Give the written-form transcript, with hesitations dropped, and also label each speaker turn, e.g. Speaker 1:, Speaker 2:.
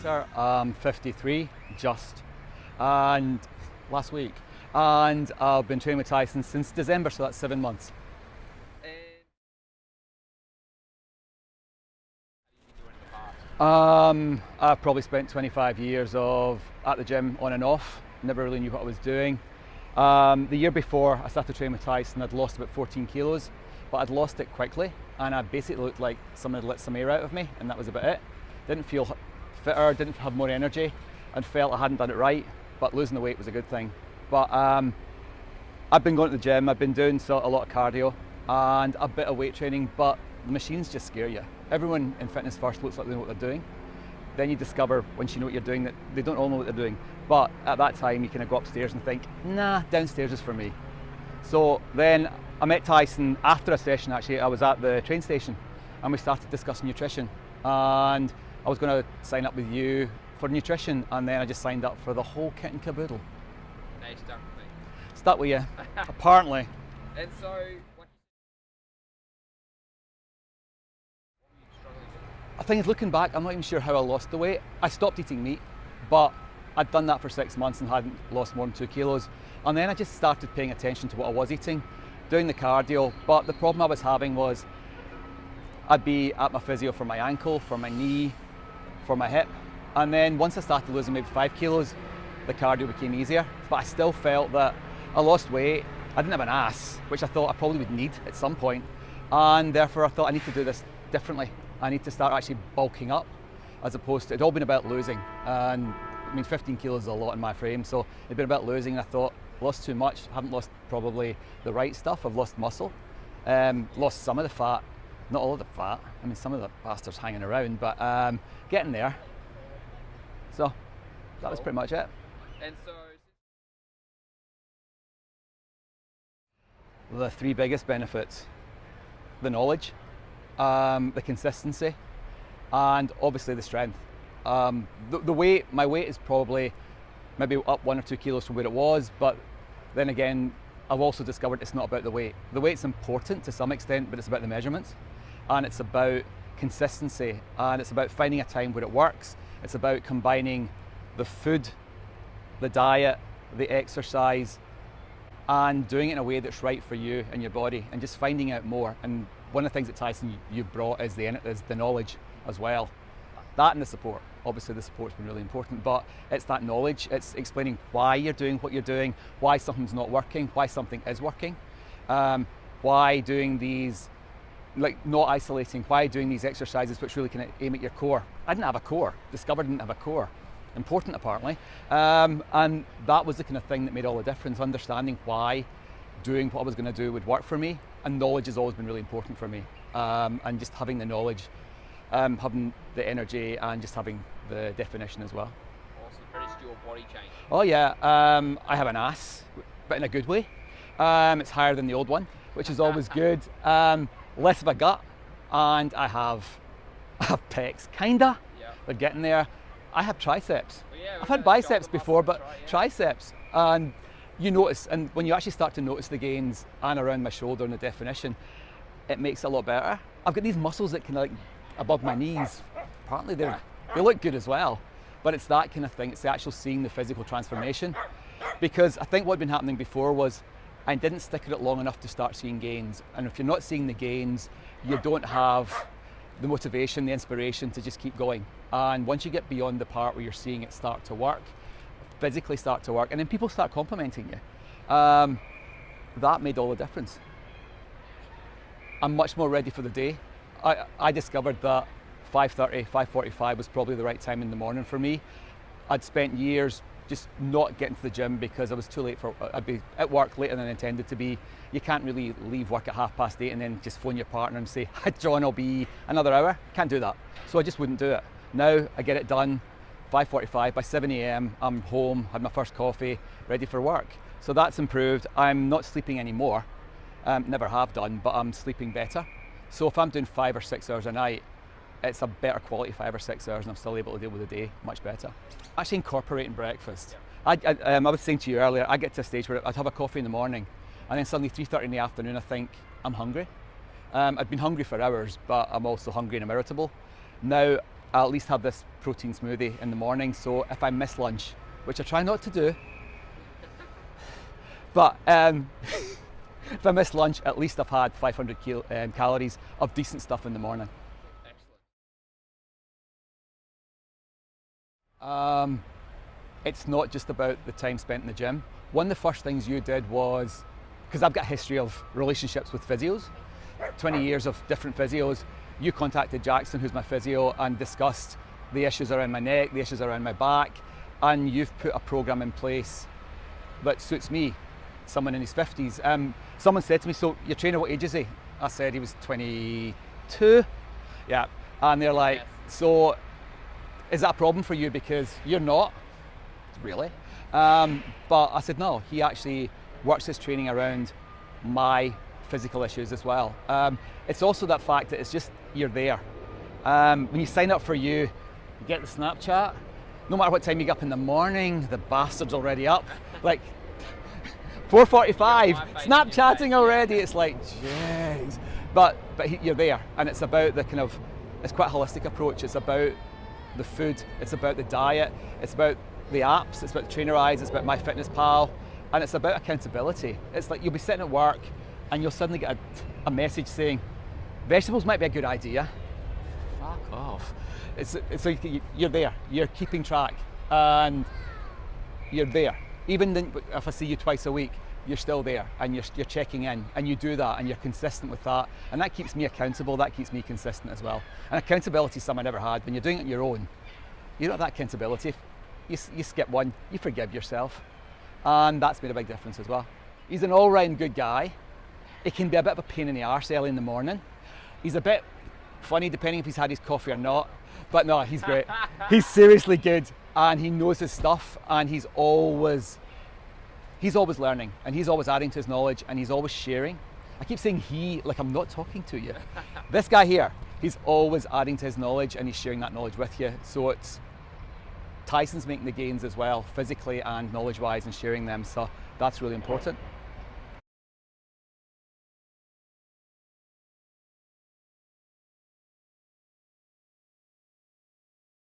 Speaker 1: kickstart. I'm 53, just, and last week. And I've been training with Tyson since December, so that's 7 months. I've probably spent 25 years at the gym on and off. Never really knew what I was doing. The year before I started training with Tyson, I'd lost about 14 kilos, but I'd lost it quickly, and I basically looked like someone had let some air out of me, and that was about it. Didn't feel fitter, didn't have more energy, and felt I hadn't done it right, but losing the weight was a good thing. But I've been going to the gym, I've been doing a lot of cardio and a bit of weight training, but the machines just scare you. Everyone in Fitness First looks like they know what they're doing. Then you discover, once you know what you're doing, that they don't all know what they're doing. But at that time, you kind of go upstairs and think, nah, downstairs is for me. So then I met Tyson after a session. Actually, I was at the train station and we started discussing nutrition. And I was going to sign up with you for nutrition, and then I just signed up for the whole kit and caboodle.
Speaker 2: Now you're stuck with me.
Speaker 1: Stuck with you, apparently.
Speaker 2: And so,
Speaker 1: I think looking back, I'm not even sure how I lost the weight. I stopped eating meat, but I'd done that for 6 months and hadn't lost more than 2 kilos. And then I just started paying attention to what I was eating, doing the cardio. But the problem I was having was I'd be at my physio for my ankle, for my knee, for my hip. And then once I started losing maybe 5 kilos, the cardio became easier. But I still felt that I lost weight. I didn't have an ass, which I thought I probably would need at some point. And therefore I thought I need to do this differently. I need to start actually bulking up, as opposed to, it'd all been about losing. And I mean, 15 kilos is a lot in my frame, so it'd been about losing, and I thought, lost too much, haven't lost probably the right stuff. I've lost muscle, lost some of the fat, not all of the fat. I mean, some of the bastards hanging around, but getting there. So that was pretty much it.
Speaker 2: and so,
Speaker 1: The 3 biggest benefits: the knowledge, the consistency, and obviously the strength. The weight, my weight is probably maybe up 1 or 2 kilos from where it was, but then again, I've also discovered it's not about the weight. The weight's important to some extent, but it's about the measurements, and it's about consistency, and it's about finding a time where it works. It's about combining the food, the diet, the exercise, and doing it in a way that's right for you and your body, and just finding out more. And one of the things that Tyson you've brought is the knowledge as well. That and the support. Obviously the support's been really important, but it's that knowledge. It's explaining why you're doing what you're doing, why something's not working, why something is working, why doing these, like not isolating, why doing these exercises which really can aim at your core. I didn't have a core, discovered I didn't have a core. Important apparently, and that was the kind of thing that made all the difference, understanding why doing what I was going to do would work for me. And knowledge has always been really important for me, and just having the knowledge, having the energy, and just having the definition as well.
Speaker 2: also produced your body change.
Speaker 1: Oh yeah, I have an ass, but in a good way. It's higher than the old one, which is always good. Less of a gut, and I have pecs, kinda.
Speaker 2: Yeah.
Speaker 1: They're getting there. I have triceps.
Speaker 2: Well, yeah,
Speaker 1: I've had biceps before, but triceps. And you notice, and when you actually start to notice the gains and around my shoulder and the definition, it makes it a lot better. I've got these muscles that can, like, above my knees. Apparently they look good as well. But it's that kind of thing. It's the actual seeing the physical transformation. Because I think what had been happening before was I didn't stick at it long enough to start seeing gains. And if you're not seeing the gains, you don't have the motivation, the inspiration to just keep going. And once you get beyond the part where you're seeing it start to work, physically start to work, and then people start complimenting you, that made all the difference. I'm much more ready for the day. I discovered that 5:30, 5:45 was probably the right time in the morning for me. I'd spent years just not getting to the gym because I was too late I'd be at work later than I intended to be. You can't really leave work at 8:30 and then just phone your partner and say, "Hi John, I'll be another hour." Can't do that. So I just wouldn't do it. Now I get it done, 5:45, by 7 a.m. I'm home, had my first coffee, ready for work. So that's improved. I'm not sleeping anymore, never have done, but I'm sleeping better. So if I'm doing 5 or 6 hours a night, it's a better quality 5 or 6 hours, and I'm still able to deal with the day much better. Actually incorporating breakfast. I was saying to you earlier, I get to a stage where I'd have a coffee in the morning, and then suddenly 3:30 in the afternoon I think, I'm hungry. I've been hungry for hours, but I'm also hungry and irritable. Now I'll at least have this protein smoothie in the morning. So if I miss lunch, which I try not to do, but if I miss lunch, at least I've had 500 calories of decent stuff in the morning.
Speaker 2: Excellent.
Speaker 1: It's not just about the time spent in the gym. One of the first things you did was, because I've got a history of relationships with physios, 20 years of different physios, you contacted Jackson, who's my physio, and discussed the issues around my neck, the issues around my back, and you've put a program in place that suits me, someone in his 50s. Someone said to me, so your trainer, what age is he? I said he was 22. Yeah, and they're like,
Speaker 2: Yes.
Speaker 1: So is that a problem for you? Because you're not, really. But I said, no, he actually works his training around my physical issues as well. It's also that fact that it's just, you're there. When you sign up for you get the Snapchat, no matter what time you get up in the morning, the bastard's already up. Like 4:45, Snapchatting already. It's like, jeez. But you're there, and it's about the kind of, it's quite a holistic approach. It's about the food, it's about the diet, it's about the apps, it's about Trainer Eyes, it's about MyFitnessPal, and it's about accountability. It's like you'll be sitting at work and you'll suddenly get a message saying, vegetables might be a good idea. Fuck off. It's like you're there, you're keeping track, and you're there. Even if I see you twice a week, you're still there, and you're checking in, and you do that, and you're consistent with that, and that keeps me accountable, that keeps me consistent as well. And accountability is something I never had. When you're doing it on your own, you don't have that accountability. You skip one, you forgive yourself, and that's made a big difference as well. He's an all-round good guy. It can be a bit of a pain in the arse early in the morning. He's a bit funny depending if he's had his coffee or not, but no, he's great. He's seriously good, and he knows his stuff, and he's always learning, and he's always adding to his knowledge, and he's always sharing. I keep saying he, like I'm not talking to you. This guy here, he's always adding to his knowledge, and he's sharing that knowledge with you. So it's, Tyson's making the gains as well, physically and knowledge-wise, and sharing them, so that's really important.